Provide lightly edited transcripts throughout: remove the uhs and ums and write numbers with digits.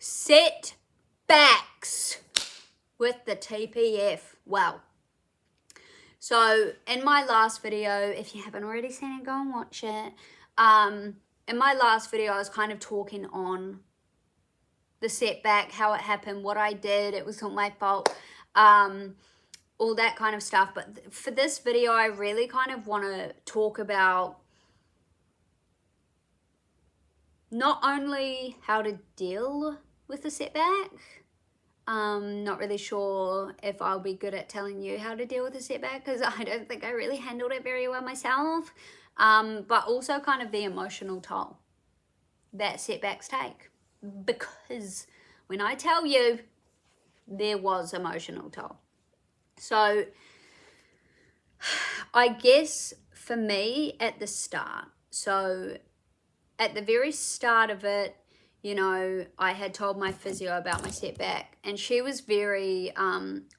setbacks with the TPF. Well, so in my last video, if you haven't already seen it, go and watch it. In my last video, I was kind of talking on the setback, how it happened, what I did, it was not my fault, all that kind of stuff. But for this video, I really kind of want to talk about not only how to deal with the setback. Not really sure if I'll be good at telling you how to deal with a setback, because I don't think I really handled it very well myself, but also kind of the emotional toll that setbacks take, because when I tell you, there was emotional toll. So I guess for me at the start, so at the very start of it, you know, I had told my physio about my setback, and she was very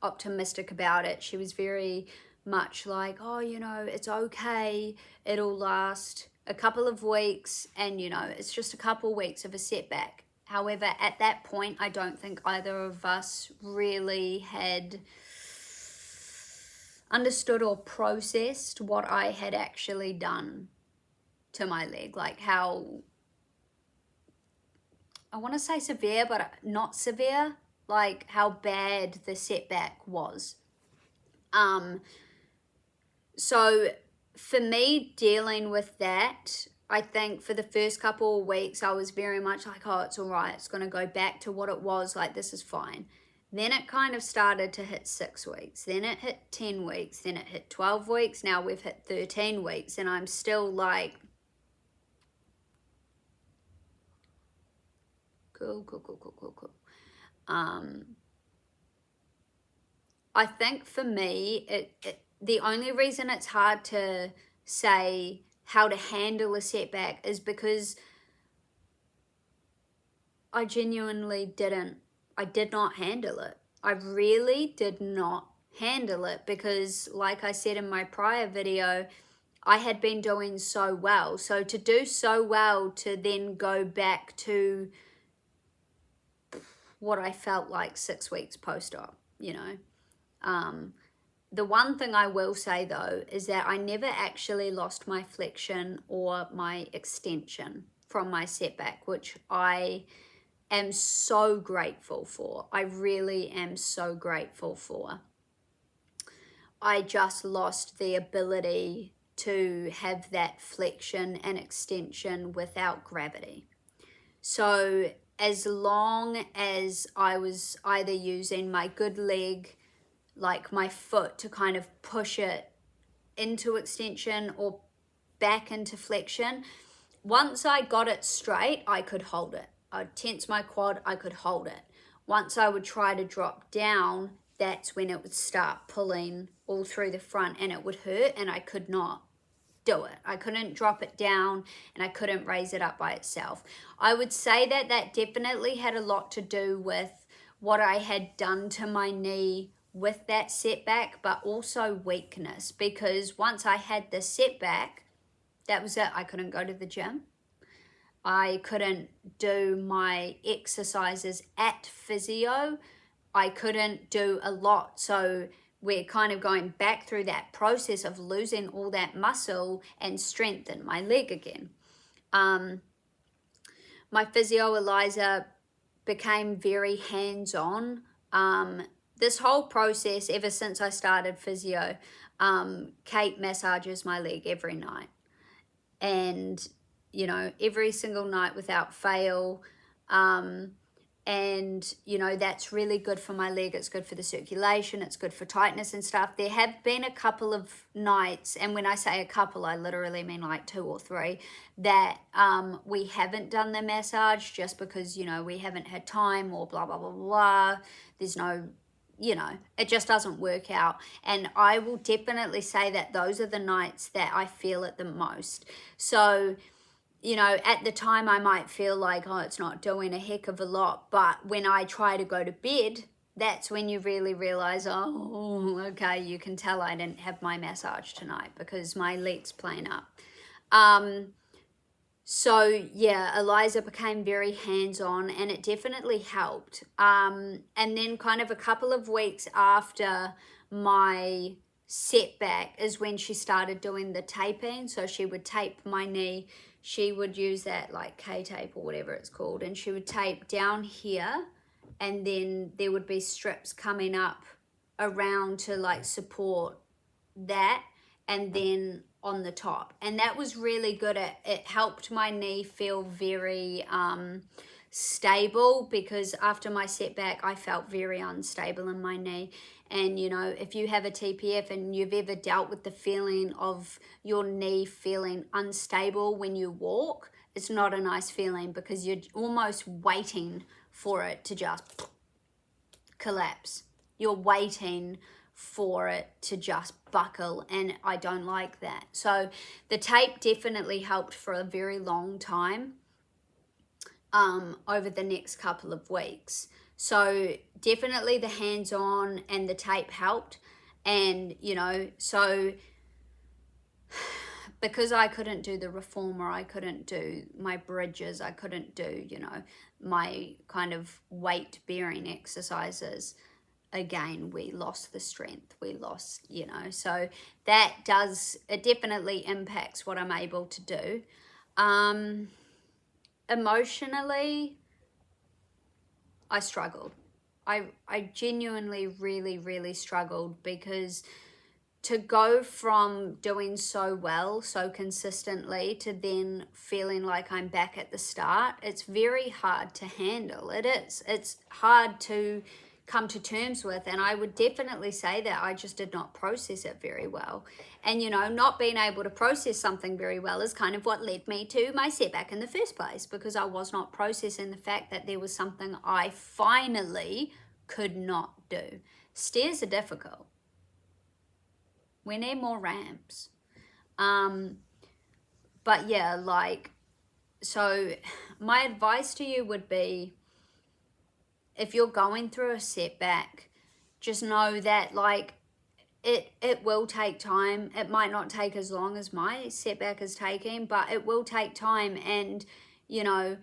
optimistic about it. She was very much like, oh, you know, it's okay. It'll last a couple of weeks, and, you know, it's just a couple weeks of a setback. However, at that point, I don't think either of us really had understood or processed what I had actually done to my leg, like how, I want to say severe, but not severe, like how bad the setback was. So for me, dealing with that, I think for the first couple of weeks, I was very much like, oh, it's all right. It's going to go back to what it was. Like, this is fine. Then it kind of started to hit 6 weeks. Then it hit 10 weeks. Then it hit 12 weeks. Now we've hit 13 weeks. And I'm still like, cool. I think for me, the only reason it's hard to say how to handle a setback is because I genuinely I did not handle it. I really did not handle it because, like I said in my prior video, I had been doing so well. So to do so well, to then go back to what I felt like 6 weeks post-op, you know. The one thing I will say though is that I never actually lost my flexion or my extension from my setback, which I am so grateful for. I really am so grateful for. I just lost the ability to have that flexion and extension without gravity. So as long as I was either using my good leg, like my foot, to kind of push it into extension or back into flexion, once I got it straight, I could hold it. I'd tense my quad, I could hold it. Once I would try to drop down, that's when it would start pulling all through the front and it would hurt, and I could not do it. I couldn't drop it down and I couldn't raise it up by itself. I would say that that definitely had a lot to do with what I had done to my knee with that setback, but also weakness, because once I had the setback, that was it. I couldn't go to the gym. I couldn't do my exercises at physio. I couldn't do a lot. So we're kind of going back through that process of losing all that muscle and strength in my leg again. My physio, Eliza, became very hands-on. This whole process, ever since I started physio, Kate massages my leg every night. And, you know, every single night without fail. And, you know, that's really good for my leg. It's good for the circulation. It's good for tightness and stuff. There have been a couple of nights, and when I say a couple, I literally mean like 2 or 3, that we haven't done the massage just because, you know, we haven't had time or blah, blah, blah, blah. There's no, you know, it just doesn't work out. And I will definitely say that those are the nights that I feel it the most. So, you know, at the time I might feel like, oh, it's not doing a heck of a lot. But when I try to go to bed, that's when you really realize, oh, okay, you can tell I didn't have my massage tonight because my leg's playing up. So yeah, Eliza became very hands-on, and it definitely helped. And then kind of a couple of weeks after my setback is when she started doing the taping. So she would tape my knee. She would use that like K-tape or whatever it's called, and she would tape down here, and then there would be strips coming up around to like support that, and then on the top. And that was really good. It helped my knee feel very stable, because after my setback I felt very unstable in my knee. And you know, if you have a TPF and you've ever dealt with the feeling of your knee feeling unstable when you walk, it's not a nice feeling, because you're almost waiting for it to just collapse. You're waiting for it to just buckle, and I don't like that. So the tape definitely helped for a very long time over the next couple of weeks. So definitely the hands-on and the tape helped. And you know, so because I couldn't do the reformer, I couldn't do my bridges, I couldn't do, you know, my kind of weight bearing exercises, again, we lost the strength, we lost, you know, so that it definitely impacts what I'm able to do. Emotionally, I struggled. I genuinely really struggled, because to go from doing so well, so consistently, to then feeling like I'm back at the start, it's very hard to handle. It is. It's hard to come to terms with, and I would definitely say that I just did not process it very well. And you know, not being able to process something very well is kind of what led me to my setback in the first place, because I was not processing the fact that there was something I finally could not do. Stairs are difficult. We need more ramps. But yeah, like, so my advice to you would be, if you're going through a setback, just know that like it will take time. It might not take as long as my setback is taking, but it will take time. And you know,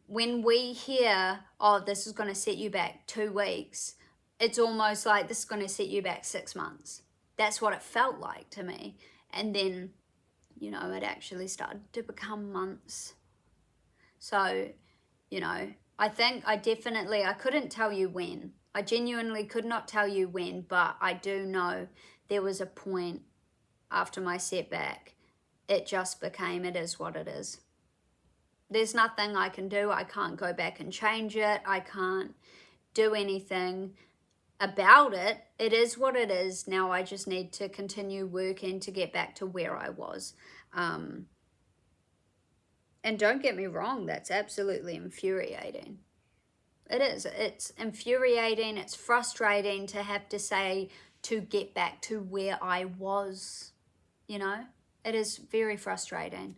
when we hear, oh, this is going to set you back 2 weeks, it's almost like this is going to set you back 6 months. That's what it felt like to me. And then, you know, it actually started to become months. So, you know, I think I couldn't tell you when. I genuinely could not tell you when, but I do know there was a point after my setback, it just became, it is what it is. There's nothing I can do. I can't go back and change it. I can't do anything about it. It is what it is. Now I just need to continue working to get back to where I was. And don't get me wrong, that's absolutely infuriating. It is. It's infuriating. It's frustrating to have to say, to get back to where I was, you know. It is very frustrating.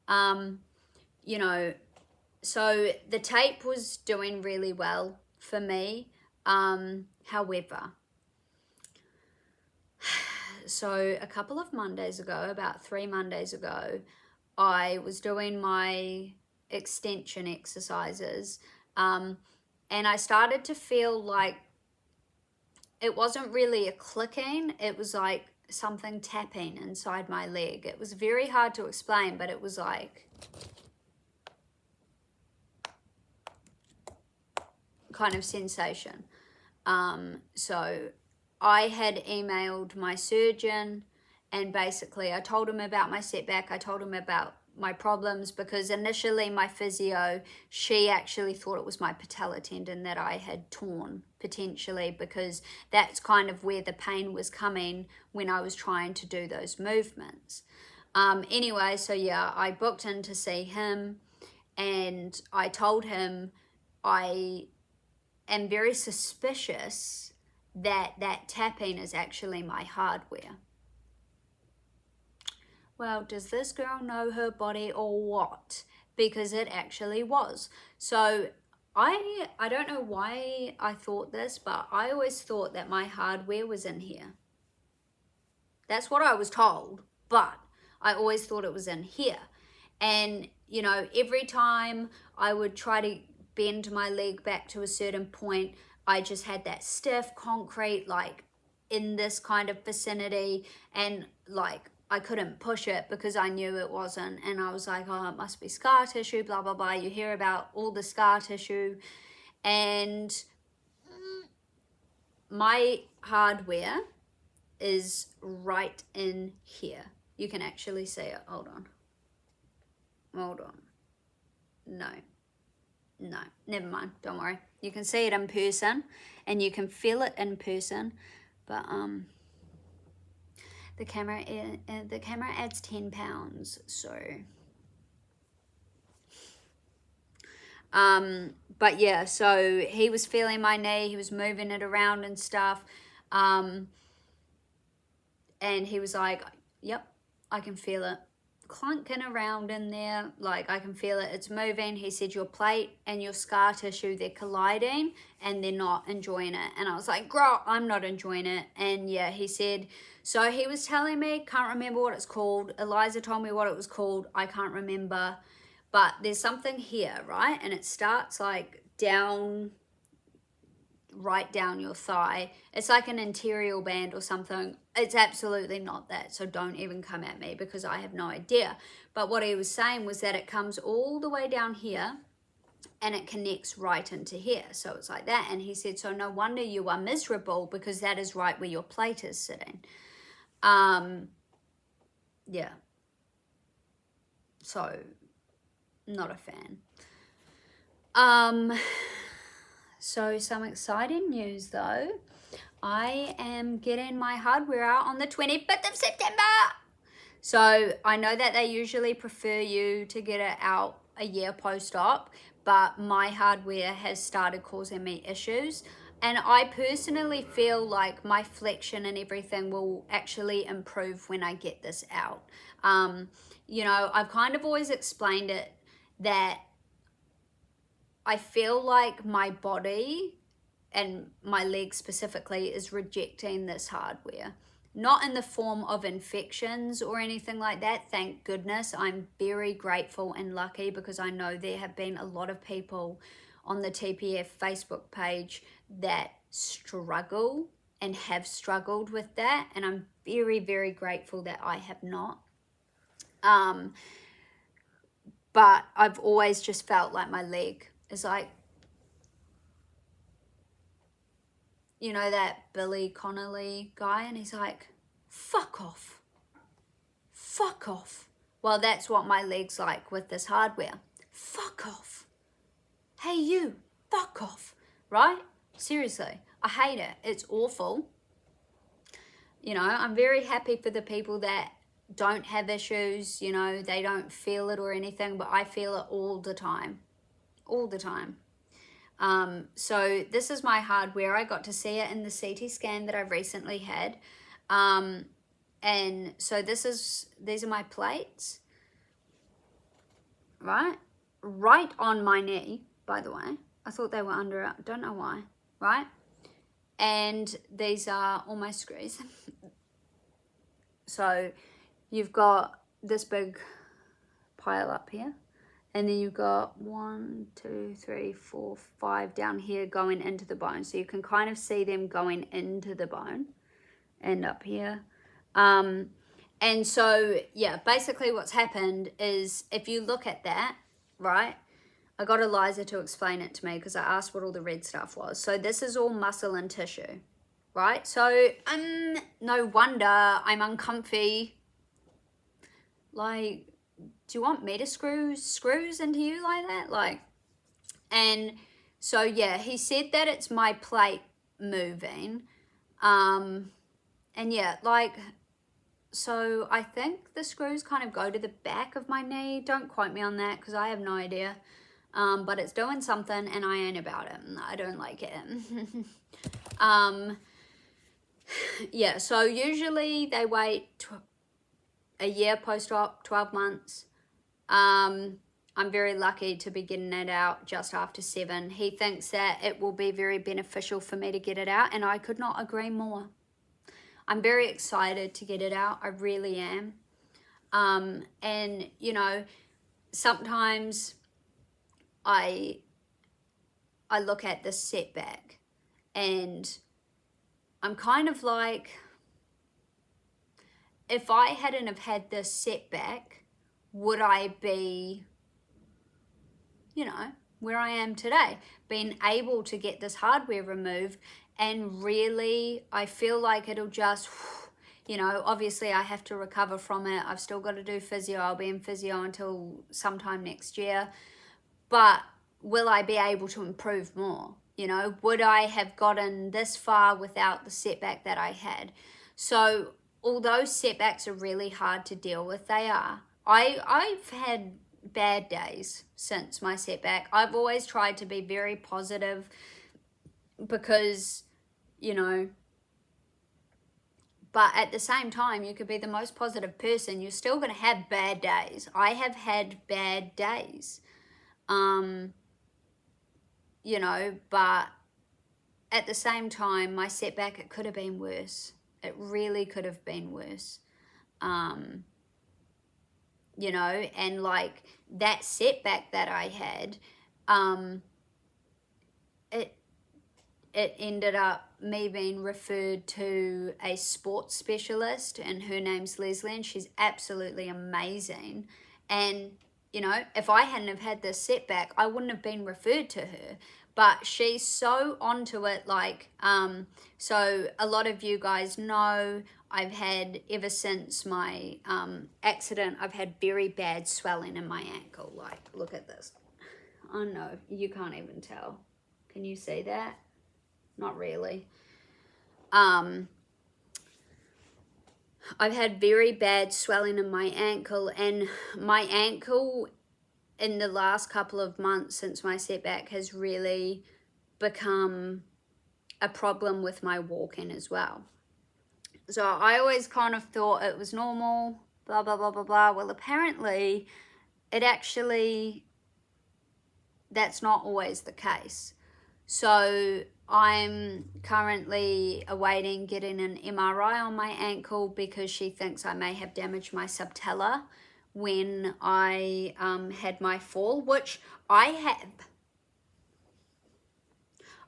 You know, so the tape was doing really well for me. However, so a couple of Mondays ago, about 3 Mondays ago, I was doing my extension exercises, and I started to feel like it wasn't really a clicking, it was like something tapping inside my leg. It was very hard to explain, but it was like kind of sensation. So I had emailed my surgeon, and basically I told him about my setback. I told him about my problems, because initially my physio, she actually thought it was my patella tendon that I had torn, potentially, because that's kind of where the pain was coming when I was trying to do those movements. Anyway, so yeah, I booked in to see him, and I told him I am very suspicious that tapping is actually my hardware. Well, does this girl know her body or what? Because it actually was. So I don't know why I thought this, but I always thought that my hardware was in here. That's what I was told, but I always thought it was in here. And, you know, every time I would try to bend my leg back to a certain point, I just had that stiff concrete, like in this kind of vicinity, and like I couldn't push it because I knew it wasn't. And I was like, oh, it must be scar tissue, blah, blah, blah. You hear about all the scar tissue. And my hardware is right in here. You can actually see it. Hold on. No, never mind, don't worry. You can see it in person and you can feel it in person, but the camera adds 10 pounds, so but yeah, so he was feeling my knee, he was moving it around and stuff, and he was like, yep, I can feel it clunking around in there, like I can feel it, it's moving. He said your plate and your scar tissue, they're colliding and they're not enjoying it. And I was like, girl, I'm not enjoying it. And yeah, he said, so he was telling me, can't remember what it's called, Eliza told me what it was called, I can't remember, but there's something here, right? And it starts like down, right down your thigh. It's like an interior band or something. It's absolutely not that, so don't even come at me because I have no idea. But what he was saying was that it comes all the way down here and it connects right into here, so it's like that. And he said, so no wonder you are miserable because that is right where your plate is sitting. Yeah, so not a fan. So some exciting news though. I am getting my hardware out on the 25th of September. So I know that they usually prefer you to get it out a year post-op, but my hardware has started causing me issues. And I personally feel like my flexion and everything will actually improve when I get this out. You know, I've kind of always explained it that I feel like my body and my leg specifically is rejecting this hardware. Not in the form of infections or anything like that, thank goodness. I'm very grateful and lucky because I know there have been a lot of people on the TPF Facebook page that struggle and have struggled with that, and I'm very, very grateful that I have not. But I've always just felt like my leg is like, you know, that Billy Connolly guy, and he's like, fuck off. Fuck off. Well, that's what my leg's like with this hardware. Fuck off. Hey, you, fuck off. Right? Seriously, I hate it. It's awful. You know, I'm very happy for the people that don't have issues, you know, they don't feel it or anything, but I feel it all the time. All the time. So this is my hardware. I got to see it in the CT scan that I recently had. And so these are my plates, right? Right on my knee, by the way. I thought they were under it. Don't know why, right? And these are all my screws. So you've got this big pile up here. And then you've got 1, 2, 3, 4, 5 down here going into the bone. So you can kind of see them going into the bone and up here. And so, yeah, basically what's happened is if you look at that, right, I got Eliza to explain it to me because I asked what all the red stuff was. So this is all muscle and tissue, right? So no wonder I'm uncomfy. Like, do you want me to screws into you like that? Like, and so yeah, he said that it's my plate moving. And yeah, like, so I think the screws kind of go to the back of my knee. Don't quote me on that because I have no idea. But it's doing something and I ain't about it. I don't like it. Yeah, so usually they wait a year post-op, 12 months. I'm very lucky to be getting it out just after 7. He thinks that it will be very beneficial for me to get it out, and I could not agree more. I'm very excited to get it out. I really am. And, you know, sometimes I look at this setback and I'm kind of like, if I hadn't have had this setback, would I be, where I am today, being able to get this hardware removed? And really, I feel like it'll just, obviously I have to recover from it. I've still got to do physio. I'll be in physio until sometime next year. But will I be able to improve more? Would I have gotten this far without the setback that I had? So although setbacks are really hard to deal with, they are. I've had bad days since my setback. I've always tried to be very positive because, but at the same time, you could be the most positive person. You're still going to have bad days. I have had bad days. But at the same time, my setback, it could have been worse. It really could have been worse. And like that setback that I had, it ended up me being referred to a sports specialist, and her name's Leslie, and she's absolutely amazing. And if I hadn't have had this setback, I wouldn't have been referred to her. But she's so onto it, so a lot of you guys know I've had, ever since my accident, I've had very bad swelling in my ankle. Like, look at this. Oh no, you can't even tell. Can you see that? Not really. I've had very bad swelling in my ankle, and my ankle in the last couple of months since my setback has really become a problem with my walking as well. So I always kind of thought it was normal, blah, blah, blah, blah, blah. Well, apparently that's not always the case. So I'm currently awaiting getting an MRI on my ankle because she thinks I may have damaged my subtalar when I had my fall, which I have.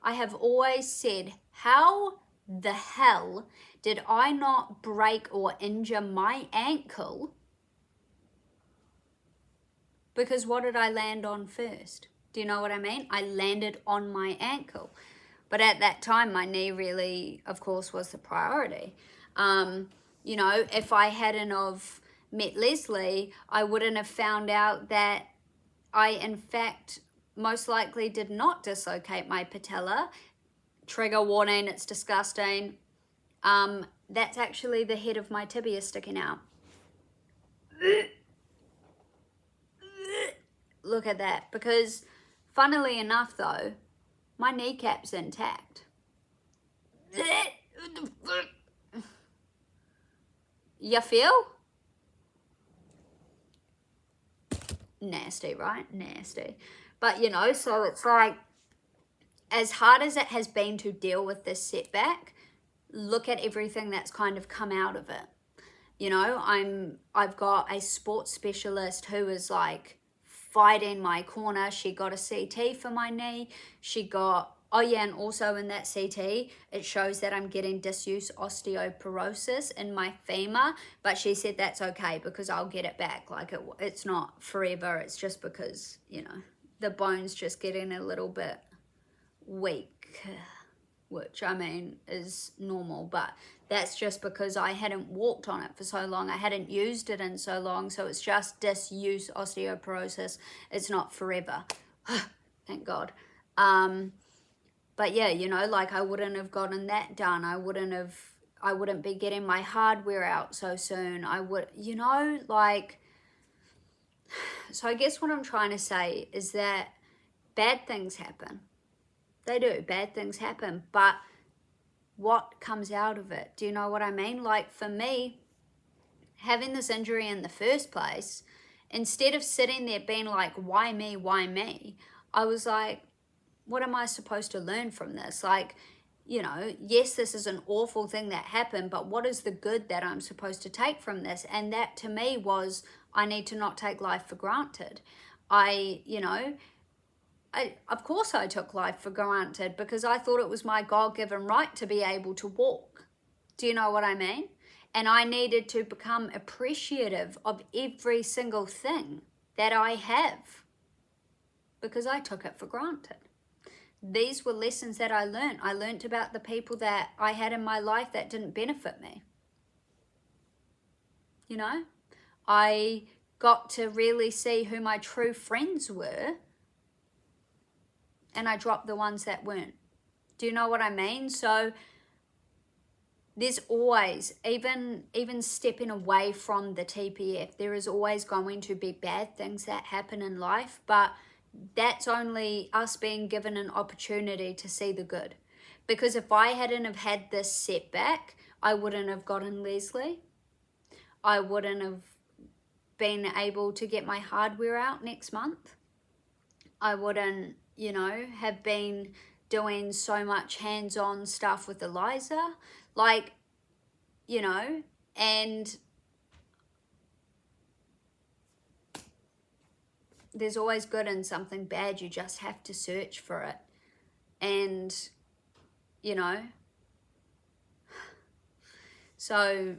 I have always said, how the hell did I not break or injure my ankle? Because what did I land on first? Do you know what I mean? I landed on my ankle. But at that time, my knee really, of course, was the priority. If I hadn't have met Leslie, I wouldn't have found out that I, in fact, most likely did not dislocate my patella. Trigger warning, it's disgusting. That's actually the head of my tibia sticking out. Look at that. Because, funnily enough, though, my kneecap's intact. You feel? Nasty, right? Nasty. But, so it's like, as hard as it has been to deal with this setback, look at everything that's kind of come out of it. I've got a sports specialist who is like fighting my corner. She got a CT for my knee. And also in that CT, it shows that I'm getting disuse osteoporosis in my femur, but she said that's okay because I'll get it back. Like it's not forever. It's just because, the bone's just getting a little bit weak, which I mean is normal, but that's just because I hadn't walked on it for so long. I hadn't used it in so long, so it's just disuse osteoporosis. It's not forever. Thank God. But yeah, I wouldn't have gotten that done. I wouldn't be getting my hardware out so soon. So I guess what I'm trying to say is that bad things happen. They do. Bad things happen. But what comes out of it? Do you know what I mean? Like for me, having this injury in the first place, instead of sitting there being like, why me? I was like, what am I supposed to learn from this? Like, you know, yes, this is an awful thing that happened, but what is the good that I'm supposed to take from this? And that to me was, I need to not take life for granted. You know, of course I took life for granted because I thought it was my God-given right to be able to walk. Do you know what I mean? And I needed to become appreciative of every single thing that I have because I took it for granted. These were lessons that I learned. I learned about the people that I had in my life that didn't benefit me. You know, I got to really see who my true friends were, and I dropped the ones that weren't. Do you know what I mean? So there's always, even stepping away from the TPF, there is always going to be bad things that happen in life, but that's only us being given an opportunity to see the good. Because if I hadn't have had this setback, I wouldn't have gotten Leslie. I wouldn't have been able to get my hardware out next month. I wouldn't, you know, have been doing so much hands-on stuff with Eliza. Like, you know, and there's always good in something bad. You just have to search for it. And, you know, so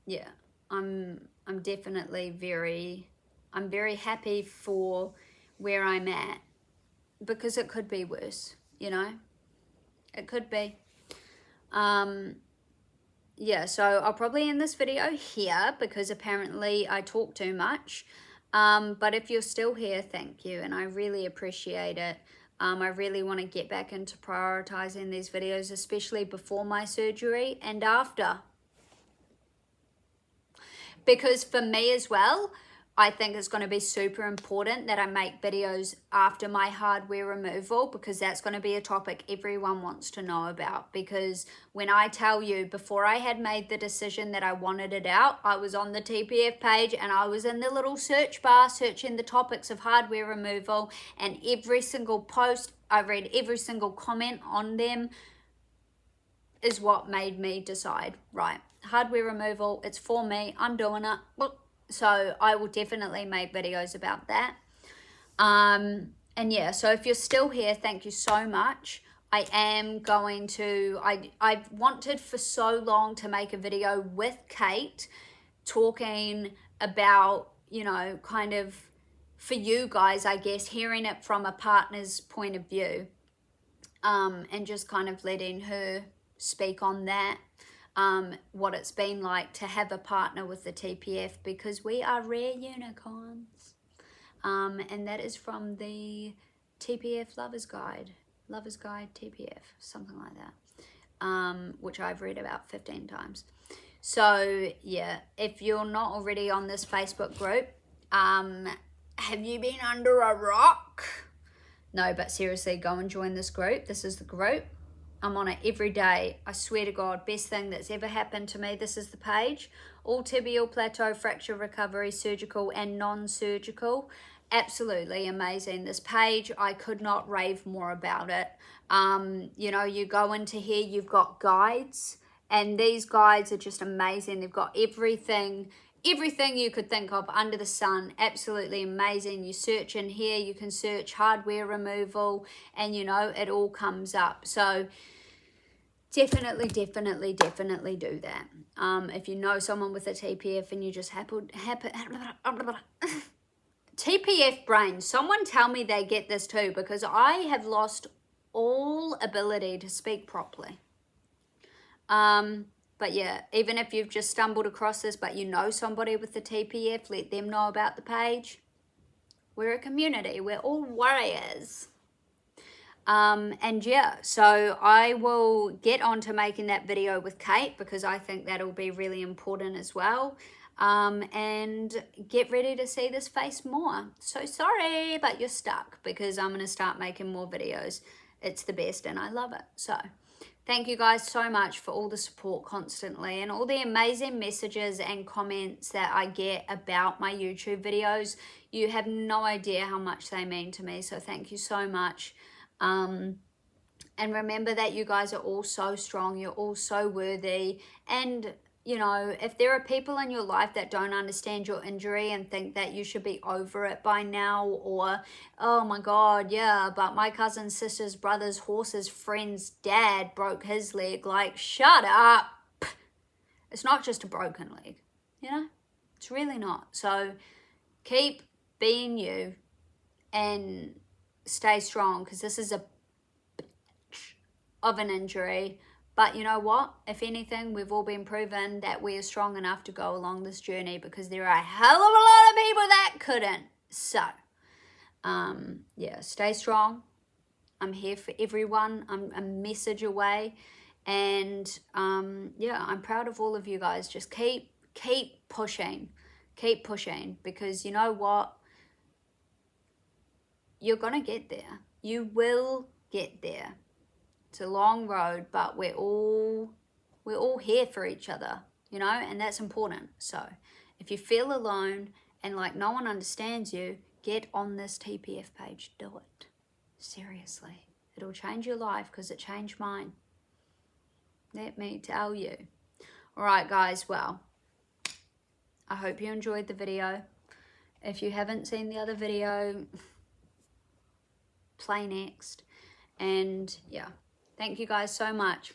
yeah, I'm definitely I'm very happy for where I'm at, because it could be worse, you know, it could be. Yeah, so I'll probably end this video here because apparently I talk too much. But if you're still here, thank you, and I really appreciate it. I really want to get back into prioritizing these videos, especially before my surgery and after. Because for me as well, I think it's going to be super important that I make videos after my hardware removal, because that's going to be a topic everyone wants to know about. Because when I tell you, before I had made the decision that I wanted it out, I was on the TPF page and I was in the little search bar searching the topics of hardware removal, and every single post, I read every single comment on them, is what made me decide, right, hardware removal, it's for me, I'm doing it. So I will definitely make videos about that. And yeah, so if you're still here, thank you so much. I am going to, I've wanted for so long to make a video with Kate talking about, you know, kind of for you guys, I guess, hearing it from a partner's point of view, and just kind of letting her speak on that. What it's been like to have a partner with the TPF, because we are rare unicorns. And that is from the TPF Lover's Guide TPF, something like that, which I've read about 15 times. So yeah, if you're not already on this Facebook group, have you been under a rock? No, but seriously, go and join this group. This is the group. I'm on it every day. I swear to God, best thing that's ever happened to me. This is the page. All tibial plateau fracture recovery, surgical and non-surgical. Absolutely amazing. This page, I could not rave more about it. You know, you go into here, you've got guides, and these guides are just amazing. They've got everything you could think of under the sun. Absolutely amazing. You search in here, you can search hardware removal, and you know, it all comes up. So definitely do that. If you know someone with a TPF and you just TPF brain, someone tell me they get this too, because I have lost all ability to speak properly. But yeah, even if you've just stumbled across this, but you know somebody with the TPF, let them know about the page. We're a community. We're all warriors. And yeah, so I will get on to making that video with Kate, because I think that'll be really important as well. And get ready to see this face more. So sorry, but you're stuck, because I'm going to start making more videos. It's the best and I love it. So thank you guys so much for all the support constantly, and all the amazing messages and comments that I get about my YouTube videos. You have no idea how much they mean to me. So thank you so much. And remember that you guys are all so strong. You're all so worthy. And, you know, if there are people in your life that don't understand your injury and think that you should be over it by now, or, oh my God, yeah, but my cousin's sister's brother's horse's friend's dad broke his leg. Like, shut up. It's not just a broken leg, you know? It's really not. So keep being you and stay strong, because this is a of an injury. But you know what? If anything, we've all been proven that we are strong enough to go along this journey, because there are a hell of a lot of people that couldn't. So, yeah, stay strong. I'm here for everyone. I'm a message away. And yeah, I'm proud of all of you guys. Just keep pushing. Keep pushing, because you know what? You're going to get there. You will get there. It's a long road, but we're all here for each other, you know, and that's important. So if you feel alone and like no one understands you, get on this TPF page. Do it. Seriously. It'll change your life, because it changed mine. Let me tell you. All right, guys. Well, I hope you enjoyed the video. If you haven't seen the other video, play next. And yeah. Thank you guys so much.